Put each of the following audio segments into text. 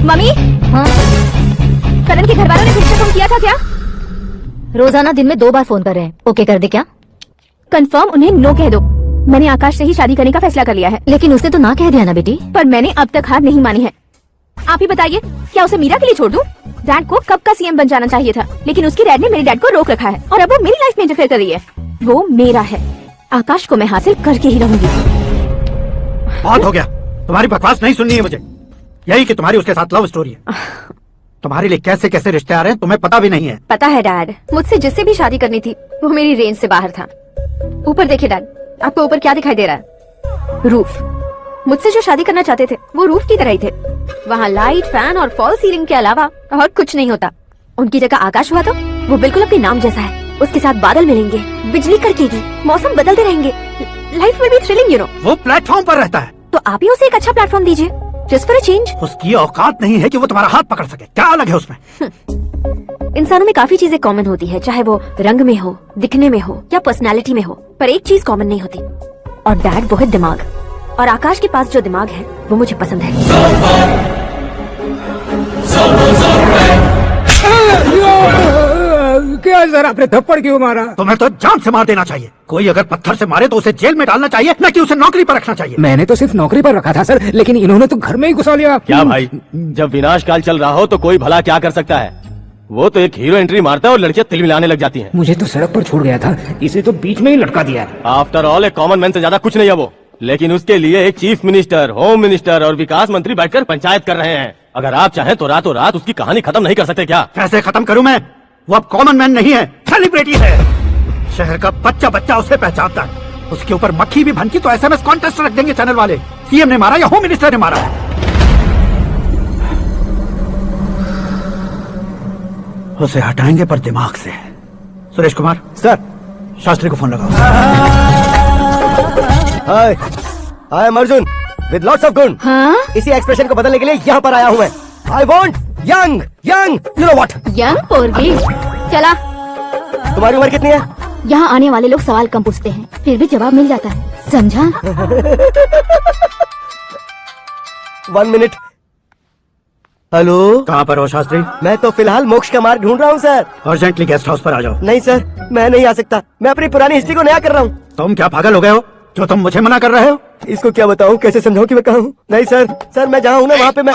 Mummy. हाँ? करण के घर वालों ने फिर से फोन किया था क्या? रोजाना दिन में 2 बार फोन कर रहे हैं। ओके कर दे क्या? कंफर्म उन्हें नो कह दो। मैंने आकाश से ही शादी करने का फैसला कर लिया है। लेकिन उसने तो ना कह दिया ना बेटी। पर मैंने अब तक हार नहीं मानी है। आप ही बताइए, क्या उसे मीरा के लिए छोड़ दूं? डैड को कब का सीएम बन जाना चाहिए था, लेकिन उसकी डैड ने मेरे डैड को रोक रखा है और अब वो मेरी लाइफ में इंटरफेयर कर रही है। वो मेरा है। आकाश को मैं हासिल करके ही रहूंगी। बहुत हो गया, तुम्हारी बकवास नहीं सुननी है मुझे। यही कि तुम्हारी उसके साथ लव स्टोरी है। तुम्हारे लिए कैसे कैसे रिश्ते आ रहे हैं तुम्हें पता भी नहीं है। पता है डैड, मुझसे जिससे भी शादी करनी थी वो मेरी रेंज से बाहर था। ऊपर देखिए डैड, आपको ऊपर क्या दिखाई दे रहा है? रूफ। मुझसे जो शादी करना चाहते थे वो रूफ की तरह ही थे। वहाँ लाइट, फैन और फॉल सीलिंग के अलावा और कुछ नहीं होता। उनकी जगह आकाश हुआ तो वो बिल्कुल अपने नाम जैसा है। उसके साथ बादल मिलेंगे, बिजली कड़केगी, मौसम बदलते रहेंगे, लाइफ में भी थ्रिलिंग, यू नो। वो प्लेटफॉर्म पर रहता है तो आप ही उसे एक अच्छा प्लेटफॉर्म दीजिए, जस्ट फॉर अ चेंज। उसकी औकात नहीं है कि वो तुम्हारा हाथ पकड़ सके। क्या अलग है उसमें? इंसानों में काफी चीजें कॉमन होती है, चाहे वो रंग में हो, दिखने में हो या पर्सनालिटी में हो, पर एक चीज कॉमन नहीं होती, और डैड वो है दिमाग। और आकाश के पास जो दिमाग है वो मुझे पसंद है। क्या सर, आपने थप्पड़ क्यों मारा? तुम्हें तो जान से मार देना चाहिए। कोई अगर पत्थर से मारे तो उसे जेल में डालना चाहिए, न कि उसे नौकरी पर रखना चाहिए। मैंने तो सिर्फ नौकरी पर रखा था सर, लेकिन इन्होंने तो घर में ही घुसा लिया। क्या भाई, जब विनाश काल चल रहा हो तो कोई भला क्या कर सकता है? वो तो एक हीरो एंट्री मारता है और लड़कियां तिल मिलाने लग जाती हैं। मुझे तो सड़क पर छोड़ गया था, इसे तो बीच में ही लटका दिया। आफ्टर ऑल एक कॉमन मैन से ज्यादा कुछ नहीं है वो। लेकिन उसके लिए एक चीफ मिनिस्टर, होम मिनिस्टर और विकास मंत्री बैठकर पंचायत कर रहे हैं। अगर आप चाहें तो रातों रात उसकी कहानी खत्म नहीं कर सकते क्या? कैसे खत्म करूं मैं? वो अब कॉमन मैन नहीं है, सेलिब्रिटी है। शहर का बच्चा बच्चा उसे पहचानता है। उसके ऊपर मक्खी भी भनकी तो एसएमएस कॉन्टेस्ट रख देंगे चैनल वाले। सीएम ने मारा या होम मिनिस्टर ने मारा? उसे हटाएंगे पर दिमाग से। सुरेश कुमार सर। शास्त्री को फोन लगाओ। Hi, I am Arjun with lots of गुण। हाँ? इसी एक्सप्रेशन को बदलने के लिए यहाँ पर आया हूँ मैं। I want young young, you know what? Young पोरगी। चला। तुम्हारी उम्र कितनी है? यहाँ आने वाले लोग सवाल कम पूछते हैं, फिर भी जवाब मिल जाता है, समझा? 1 मिनट। हेलो, कहाँ पर हो शास्त्री? मैं तो फिलहाल मोक्ष का मार्ग ढूंढ रहा हूँ सर। अर्जेंटली गेस्ट हाउस पर आ जाओ। नहीं सर, मैं नहीं आ सकता। मैं अपनी पुरानी हिस्ट्री को नया कर रहा हूँ। तुम क्या पागल हो गए हो जो तुम मुझे मना कर रहे हो? इसको क्या बताऊँ, कैसे समझाऊँ कि मैं कहाँ हूँ? नहीं सर, सर मैं जहाँ हूँ ना वहाँ पे मैं।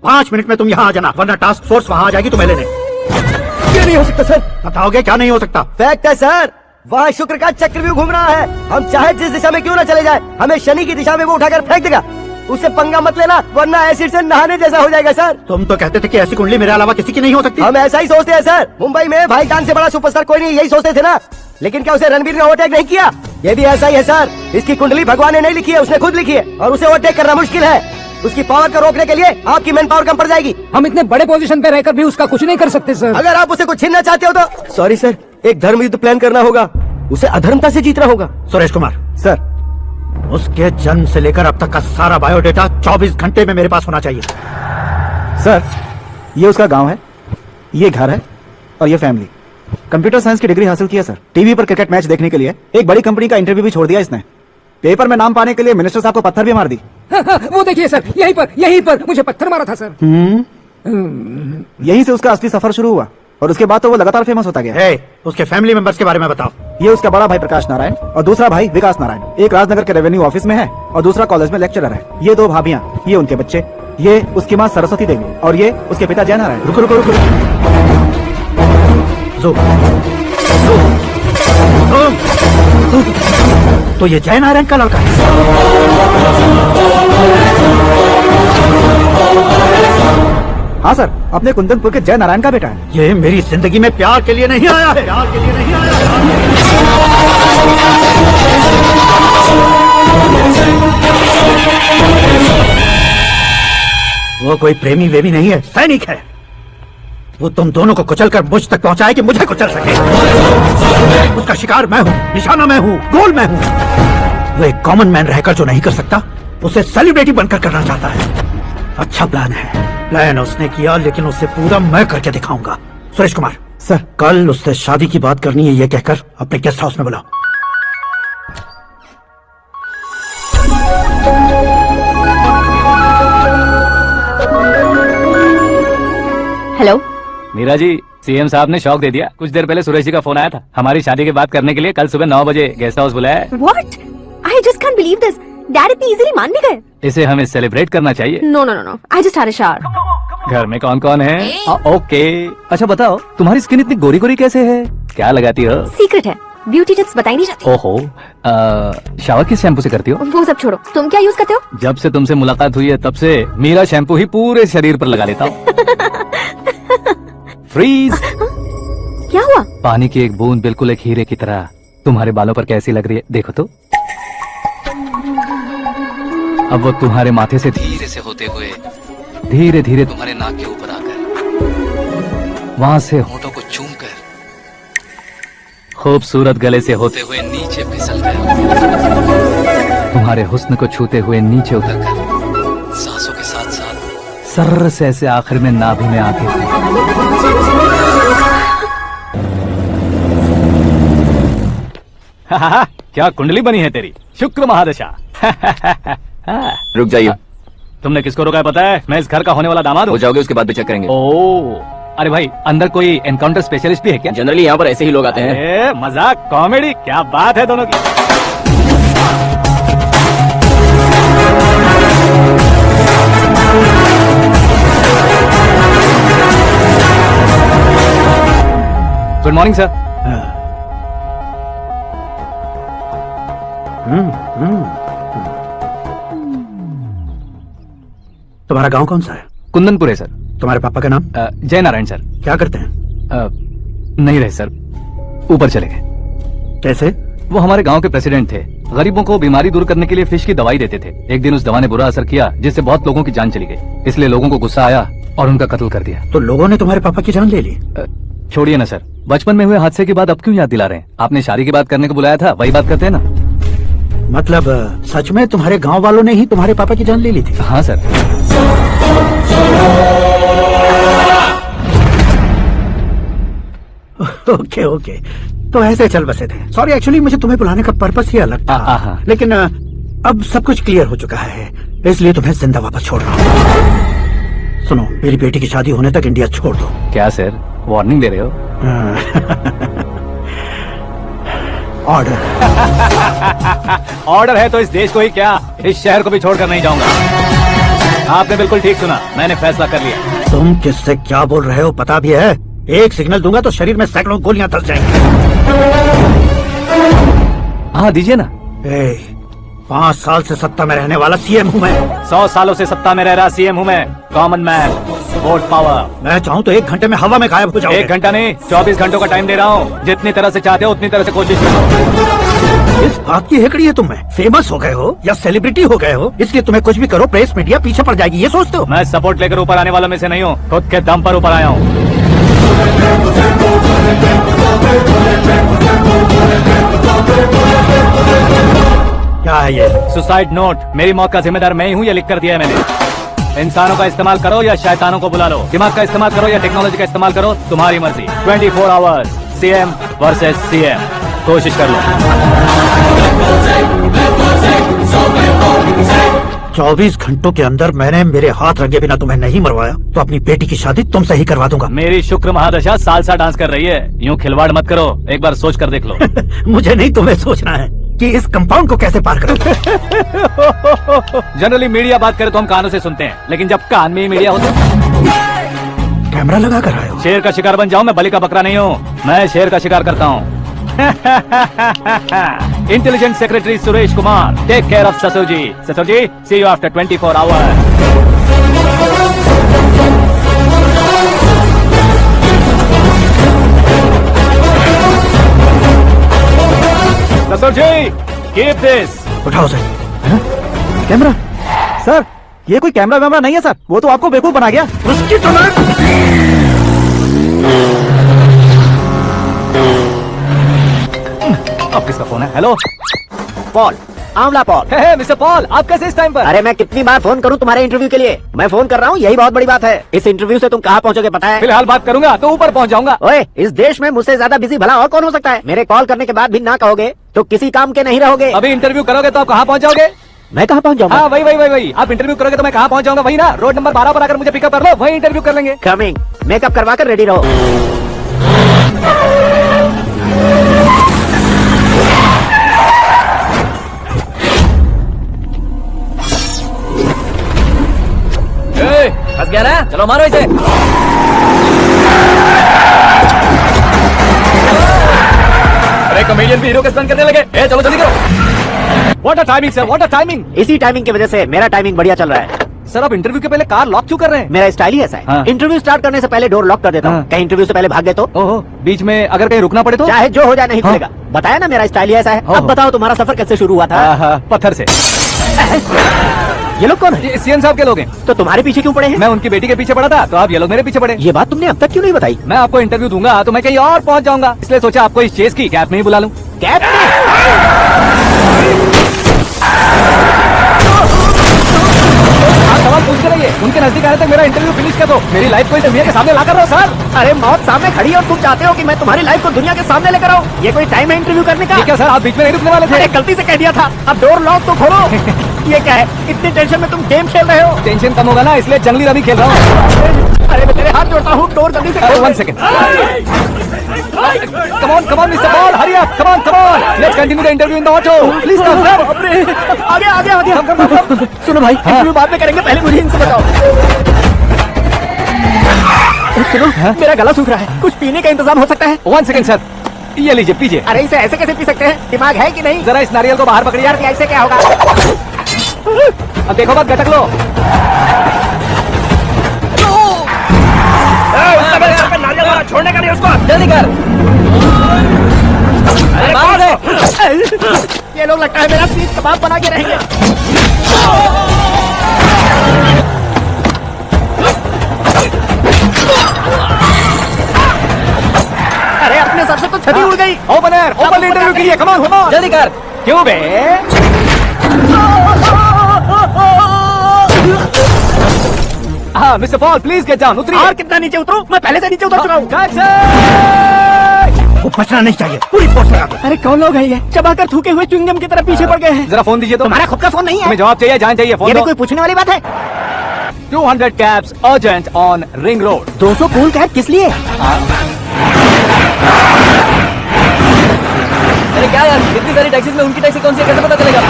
5 मिनट में तुम यहाँ आ जाना, वरना टास्क फोर्स वहाँ आ जाएगी तुम्हें लेने। क्या नहीं हो सकता सर? बताओगे क्या नहीं हो सकता? फैक्ट है सर, वहाँ शुक्र का चक्रव्यूह घूम रहा है। हम चाहे जिस दिशा में क्यों ना चले जाए, हमें शनि की दिशा में वो उठाकर फेंक देगा। उससे पंगा मत लेना, वरना एसिड से नहाने जैसा हो जाएगा सर। तुम तो कहते थे कि ऐसी कुंडली मेरे अलावा किसी की नहीं हो सकती। हम ऐसा ही सोचते हैं सर। मुंबई में भाई जान से बड़ा सुपरस्टार कोई नहीं, यही सोचते थे ना। लेकिन क्या उसे रणवीर ने ओवरटेक नहीं किया? ये भी ऐसा ही है सर। इसकी कुंडली भगवान ने नहीं लिखी है, उसने खुद लिखी है, और उसे ओवरटेक करना मुश्किल है। उसकी पावर को रोकने के लिए आपकी मैन पावर कम पड़ जाएगी। हम इतने बड़े पोजीशन पे रहकर भी उसका कुछ नहीं कर सकते सर। अगर आप उसे कुछ छीनना चाहते हो तो सॉरी सर, एक धर्म युद्ध प्लान करना होगा। उसे अधर्मता से जीतना होगा। सुरेश कुमार सर, उसके जन्म से लेकर अब तक का सारा बायोडेटा 24 घंटे में मेरे पास होना चाहिए। सर, ये उसका गांव है, ये घर है और ये फैमिली। कंप्यूटर साइंस की डिग्री हासिल किया सर। टीवी पर क्रिकेट मैच देखने के लिए एक बड़ी कंपनी का इंटरव्यू भी छोड़ दिया इसने। पेपर में नाम पाने के लिए मिनिस्टर साहब को पत्थर भी मार दी। वो देखिए सर, यहीं पर मुझे पत्थर मारा था सर। यहीं से उसका असली सफर शुरू हुआ और उसके बाद तो वो लगातार फेमस होता गया। उसके फैमिली मेंबर्स के बारे में बताओ। ये उसका बड़ा भाई प्रकाश नारायण और दूसरा भाई विकास नारायण। एक राजनगर के रेवेन्यू ऑफिस में है और दूसरा कॉलेज में लेक्चरर है। ये 2 भाभियां, ये उनके बच्चे, ये उसकी माँ सरस्वती देवी और ये उसके पिता जय नारायण। रुको रुको रुको, तो ये जय नारायण का लड़का है। हाँ सर, अपने कुंदनपुर के जय नारायण का बेटा है। ये मेरी जिंदगी में प्यार के लिए नहीं आया है। प्यार के लिए नहीं आया वो कोई प्रेमी वेमी नहीं है, सैनिक है। वो तुम दोनों को कुचलकर मुझ तक पहुंचाए कि मुझे कुचल सके। उसका शिकार मैं हूँ, निशाना मैं हूँ, गोल मैं हूँ। वो एक कॉमन मैन रहकर जो नहीं कर सकता, उसे सेलिब्रिटी बनकर करना चाहता है। अच्छा प्लान है। प्लान उसने किया, लेकिन उसे पूरा मैं करके दिखाऊंगा। सुरेश कुमार सर, कल उससे शादी की बात करनी है, ये कहकर अपने गेस्ट हाउस में बुलाओ। हेलो। मीरा जी, सीएम साहब ने शौक दे दिया। कुछ देर पहले सुरेश जी का फोन आया था हमारी शादी की बात करने के लिए। कल सुबह 9 बजे गेस्ट हाउस बुलाया है। What? I just can't believe this. Dad इतनी इजीली मान भी गए। इसे हमें सेलिब्रेट करना चाहिए। No, no, no, no. I just had a shower. घर में कौन कौन है? ओके। अच्छा बताओ, तुम्हारी स्किन इतनी गोरी गोरी कैसे है? क्या लगाती हो? सीक्रेट है, ब्यूटी टिप्स बताई नहीं जाती। ओहो, शावर किस शैम्पू से करती हो? वो सब छोड़ो, तुम क्या यूज करते हो? जब से तुमसे मुलाकात हुई है तब से मीरा शैम्पू ही पूरे शरीर पर लगा लेता हूँ। फ्रीज। क्या हुआ? पानी की एक बूंद बिल्कुल एक हीरे की तरह तुम्हारे बालों पर कैसी लग रही है, देखो तो। अब वो तुम्हारे माथे से धीरे से होते हुए धीरे धीरे तुम्हारे नाक के ऊपर आकर वहां से होठों को चूमकर खूबसूरत गले से होते हुए नीचे फिसलकर तुम्हारे हुस्न को छूते हुए नीचे उतरकर सांसों के साथ साथ सर्र से ऐसे आखिर में नाभि में आके क्या कुंडली बनी है तेरी, शुक्र महादशा। रुक जाइए। तुमने किसको रोका है पता है? मैं इस घर का होने वाला दामाद हूँ। हो जाओगे उसके बाद भी चेक करेंगे। ओ, अरे भाई अंदर कोई एनकाउंटर स्पेशलिस्ट भी है क्या? जनरली यहाँ पर ऐसे ही लोग आते हैं। मजाक कॉमेडी, क्या बात है दोनों की। Good morning sir. तुम्हारा गांव कौन सा है? कुंदनपुर है सर। तुम्हारे पापा का नाम? जय नारायण सर। क्या करते हैं? नहीं रहे सर, ऊपर चले गए। कैसे? वो हमारे गांव के प्रेसिडेंट थे। गरीबों को बीमारी दूर करने के लिए फिश की दवाई देते थे। एक दिन उस दवा ने बुरा असर किया जिससे बहुत लोगों की जान चली गई। इसलिए लोगों को गुस्सा आया और उनका कत्ल कर दिया। तो लोगों ने तुम्हारे पापा की जान ले ली? छोड़िए ना सर, बचपन में हुए हादसे की बात अब क्यों याद दिला रहे हैं? आपने शादी की बात करने को बुलाया था, वही बात करते हैं ना। मतलब सच में तुम्हारे गांव वालों ने ही तुम्हारे पापा की जान ले ली थी? हाँ सर। ओके ओके, तो ऐसे चल बसे थे। सॉरी, एक्चुअली मुझे तुम्हें बुलाने का पर्पस ही अलग था। लेकिन अब सब कुछ क्लियर हो चुका है, इसलिए तुम्हें जिंदा वापस छोड़ रहा हूँ। सुनो, मेरी बेटी की शादी होने तक इंडिया छोड़ दो। क्या सर, वार्निंग दे रहे हो? ऑर्डर। ऑर्डर है तो इस देश को ही क्या, इस शहर को भी छोड़कर नहीं जाऊंगा। आपने बिल्कुल ठीक सुना, मैंने फैसला कर लिया। तुम किससे क्या बोल रहे हो पता भी है? एक सिग्नल दूंगा तो शरीर में सैकड़ों गोलियां धस जाएंगी। हाँ दीजिए ना। 5 साल से सत्ता में रहने वाला सीएम हूँ मैं। 100 सालों से सत्ता में रह रहा सीएम हूँ मैं। Common man, vote power. मैं चाहूँ तो 1 घंटे में हवा में गायब हो जाऊँ। 1 घंटा नहीं, 24 घंटों का टाइम दे रहा हूँ। जितनी तरह से चाहते हो उतनी तरह से कोशिश करो। इस बात की हेकड़ी है तुम्हें? फेमस हो गए हो या सेलिब्रिटी हो गए हो, इसलिए तुम्हें कुछ भी करो प्रेस मीडिया पीछे पड़ जाएगी, ये सोचते हो? मैं सपोर्ट लेकर ऊपर आने वालों में से नहीं हूँ, खुद के दम पर ऊपर आया हूँ। क्या है ये? Suicide note. मेरी मौत का जिम्मेदार मैं ही हूँ, ये लिख कर दिया है मैंने। इंसानों का इस्तेमाल करो या शैतानों को बुला लो, दिमाग का इस्तेमाल करो या टेक्नोलॉजी का इस्तेमाल करो, तुम्हारी मर्जी। 24 आवर्स सीएम वर्सेस सीएम, कोशिश कर लो। 24 घंटों के अंदर मैंने मेरे हाथ रंगे बिना तुम्हें नहीं मरवाया तो अपनी बेटी की शादी तुमसे ही करवा दूंगा। मेरी शुक्र महादशा सालसा डांस कर रही है, यूं खिलवाड़ मत करो, एक बार सोच कर देख लो। मुझे नहीं, तुम्हें सोचना है कि इस कंपाउंड को कैसे पार करोगे। जनरली मीडिया बात करे तो हम कानों से सुनते हैं, लेकिन जब कान में ही मीडिया होता है। कैमरा लगा कर आए हो? शेर का शिकार बन जाऊं, मैं बलि का बकरा नहीं हूँ, मैं शेर का शिकार करता हूँ। Intelligent secretary Suresh Kumar, take care of ससुर जी। ससुर जी, सी यू आफ्टर 24 आवर्स। ससुर जी, कीप दिस। उठाओ सर। कैमरा? सर, ये कोई कैमरा वैमरा नहीं है सर, वो तो आपको बेवकूफ बना गया। उसकी तो मैं... अब किसका फोन है? हेलो पॉल, आंवला पॉल। मिस्टर पॉल, आप कैसे इस टाइम पर? अरे मैं कितनी बार फोन करूं तुम्हारे इंटरव्यू के लिए? मैं फोन कर रहा हूं, यही बहुत बड़ी बात है। इस इंटरव्यू से तुम कहां पहुंचोगे पता है? फिलहाल बात करूंगा तो ऊपर पहुंच जाऊंगा। ओए, इस देश में मुझसे ज्यादा बिजी भला और कौन हो सकता है? मेरे कॉल करने के बाद भी ना कहोगे तो किसी काम के नहीं रहोगे। अभी इंटरव्यू करोगे तो आप कहाँ पहुंच जाओगे? मैं कहां पहुंच जाऊंगा? हाँ वही। आप इंटरव्यू करोगे तो मैं कहाँ पहुंच जाऊंगा? वही ना, रोड नंबर 12 पर आकर मुझे पिकअप कर लो, वही इंटरव्यू कर लेंगे। कमिंग। मेकअप करवा कर रेडी रहो। फंस गया ना, चलो मारो इसे। अरे कॉमेडियन भी हीरो के स्टंट करने लगे। ए, चलो जल्दी करो। What a timing sir, what a timing. इसी टाइमिंग की वजह से मेरा टाइमिंग बढ़िया चल रहा है। सर आप इंटरव्यू के पहले कार लॉक क्यों कर रहे हैं? मेरा स्टाइल ही ऐसा है। हाँ। इंटरव्यू स्टार्ट करने से पहले डोर लॉक कर देता हूँ। हाँ। कहीं इंटरव्यू से पहले भाग गए तो ओहो, बीच में अगर कहीं रुकना पड़े तो? चाहे जो हो जाए नहीं हाँ। खुलेगा। बताया ना मेरा स्टाइल ही ऐसा है। अब ओहो। बताओ तुम्हारा सफर कैसे शुरू हुआ था? आहा, पत्थर से। ये लोग कौन है? ये सीएम साहब के लोग हैं। तो तुम्हारे पीछे क्यों पड़े हैं? मैं उनकी बेटी के पीछे पड़ा था, तो आप ये लोग मेरे पीछे पड़े। ये बात तुमने अब तक क्यों नहीं बताई? मैं आपको इंटरव्यू दूंगा तो मैं कहीं और पहुंच जाऊंगा, इसलिए सोचा आपको इस चेस की कैब में ही बुला लूं। कैब आप सवाल पूछते रहिए, उनके नजदीक आने तक मेरा इंटरव्यू फिनिश कर दो। मेरी लाइफ को इस दुनिया के सामने ला कर रहो सर। अरे मौत सामने खड़ी है और तुम चाहते हो कि मैं तुम्हारी लाइफ को दुनिया के सामने लेकर आऊं? ये कोई टाइम है इंटरव्यू करने का? ये क्या सर, आप बीच में नहीं रुकने वाले अरे थे? गलती से कह दिया था। अब डोर लॉक तो खोलो। ये क्या है? इतनी टेंशन में तुम गेम खेल रहे हो? टेंशन कम होगा ना, इसलिए जंगली रवि खेल रहा हूँ। अरे मैं तेरे हाथ जोड़ता हूँ, डोर जल्दी से खोलो। 1 second. Come on, Mr. Ball, hurry up. Come on. Let's continue the interview in the auto. Please come. आगे आगे आगे। सुनो भाई, इंटरव्यू बाद में करेंगे, पहले मुझे इनसे बताओ। सुनो, मेरा गला सूख रहा है, कुछ पीने का इंतजाम हो सकता है? 1 सेकंड सर, ये लीजिए पीजिए। अरे इसे ऐसे कैसे पी सकते हैं? दिमाग है कि नहीं? जरा इस नारियल को बाहर पकड़िए। यार ऐसे क्या होगा? अब देखो मत गटक लो। छोड़ने का नहीं उसको। जल्दी कर। अरे बाहर से। ये लोग लगता है मेरा सीख कबाब बना के रहेंगे। अरे अपने सर से तो छड़ी उड़ गई। ओपनर, ओपन इंटरव्यू के लिए। Come on. जल्दी कर। क्यों बे? हाँ mister Paul, please get down. उतरिए। और कितना नीचे उतरूं? मैं पहले से नीचे उतर चुका हूँ। वो बचना नहीं चाहिए, पूरी फोर्स लगा दो। अरे कौन लोग हैं ये? चबाकर थूके हुए च्युइंगम की तरह पीछे पड़ गए हैं। जरा फोन दीजिए तो। तुम्हारा खुद का फोन नहीं है? तुम्हें जवाब चाहिए, जान चाहिए, फोन ये भी दो। कोई पूछने वाली बात है? 200 cabs urgent on Ring Road. 200 cool cab किस लिए? अरे क्या यार, इतनी सारी टैक्सीज में उनकी टैक्सी कौन सी है, कैसे पता चलेगा?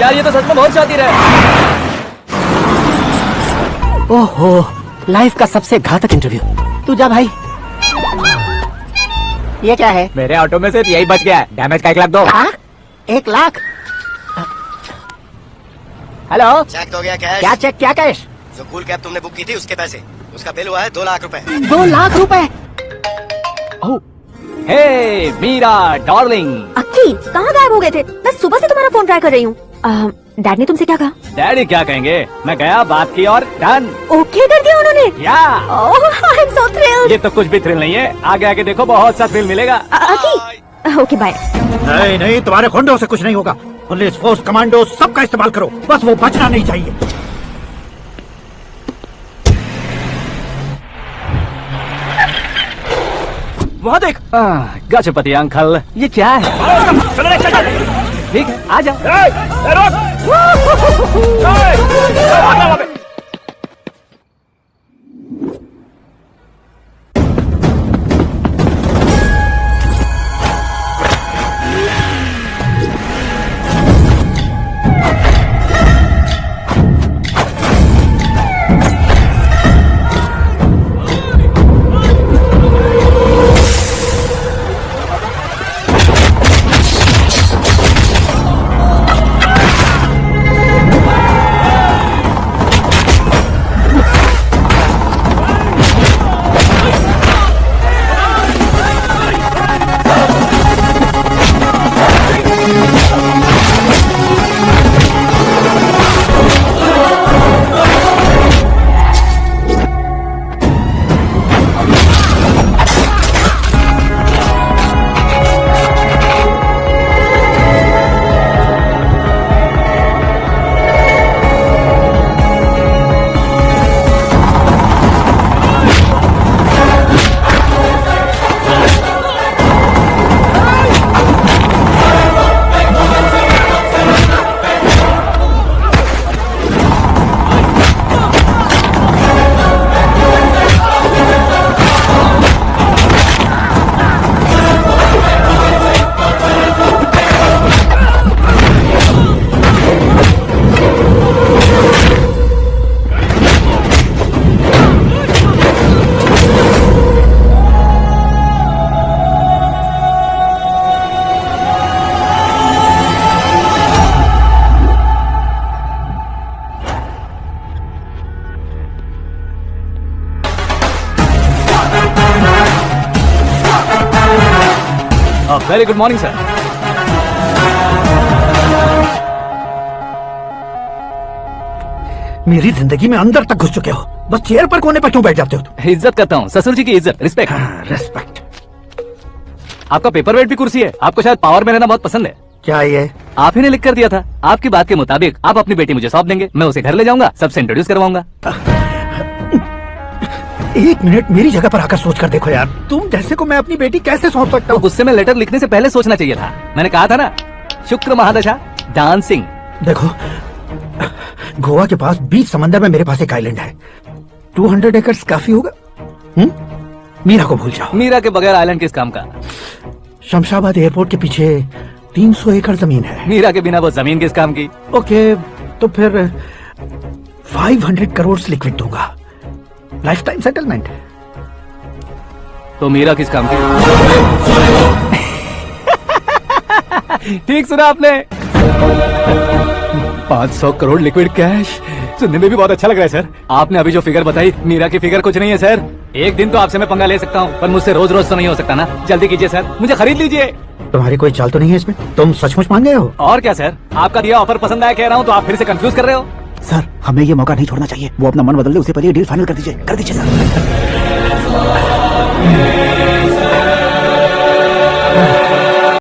यार ये तो सच में बहुत शातिर है। ओहो, लाइफ का सबसे घातक इंटरव्यू। तू जा भाई। ये क्या है? मेरे ऑटो में से यही बच गया है। डैमेज का 1 लाख दो। 1 लाख? हेलो, चेक हो गया कैश? क्या चेक, क्या कैश? जो कूल कैब तुमने बुक की थी उसके पैसे, उसका बिल हुआ है 2 लाख रुपए। 2 लाख रुपए? हे मीरा डार्लिंग। अक्की कहाँ गायब हो गए थे? मैं सुबह से तुम्हारा फोन ट्राई कर रही हूँ। डैड ने तुमसे क्या कहा? डैडी क्या कहेंगे, मैं गया, बात की और डन। ओके कर दिया उन्होंने? या आई एम सो थ्रिल्ड। ये तो कुछ भी थ्रिल नहीं है, आगे आगे देखो बहुत सा थ्रिल मिलेगा। अक्की ओके बाय। नहीं नहीं, तुम्हारे गुंडों से कुछ नहीं होगा। पुलिस फोर्स, कमांडो, सबका इस्तेमाल करो, बस वो बचना नहीं चाहिए। वहाँ देख। गजपति अंकल, ये क्या है? ठीक है, आ जाओ। Very good morning sir. मेरी जिंदगी में अंदर तक घुस चुके हो, बस चेयर पर कोने पर क्यों बैठ जाते हो तुम? इज्जत करता हूँ, ससुर जी की इज्जत, रिस्पेक्ट। रेस्पेक्ट। आपका पेपर वेट भी कुर्सी है, आपको शायद पावर में रहना बहुत पसंद है। क्या ये? आप ही ने लिख कर दिया था, आपकी बात के मुताबिक आप अपनी बेटी मुझे सौंप देंगे, मैं उसे घर ले जाऊंगा, सबसे इंट्रोड्यूस करवाऊंगा। एक मिनट मेरी जगह पर आकर सोच कर देखो यार, तुम जैसे को मैं अपनी बेटी कैसे सौंप सकता तो हूँ? गुस्से में लेटर लिखने से पहले सोचना चाहिए था। मैंने कहा था ना, शुक्र महादशा डांसिंग। देखो, गोवा के पास बीच समंदर में मेरे पास एक आइलैंड है, 200 एकर्स काफी होगा। मीरा को भूल जाओ। मीरा के बगैर आइलैंड किस काम का? शमशाबाद एयरपोर्ट के पीछे 300 एकड़ जमीन है। मीरा के बिना वो जमीन किस काम की? ओके, तो फिर 500 करोड़ लिक्विड दूंगा, लाइफ टाइम सेटलमेंट। तो मीरा किस काम की? ठीक सुना आपने, 500 करोड़ लिक्विड कैश। सुनने में भी बहुत अच्छा लग रहा है सर। आपने अभी जो फिगर बताई, मीरा की फिगर कुछ नहीं है सर। एक दिन तो आपसे मैं पंगा ले सकता हूँ, पर मुझसे रोज रोज तो नहीं हो सकता ना। जल्दी कीजिए सर, मुझे खरीद लीजिए। तुम्हारी कोई चाल तो नहीं है इसमें? तुम सचमुच मान गए हो? और क्या सर, आपका दिया ऑफर पसंद आया कह रहा हूँ, तो आप फिर से कंफ्यूज कर रहे हो। सर, हमें ये मौका नहीं छोड़ना चाहिए। वो अपना मन बदल दे, उससे पहले डील फाइनल कर दीजिए सर।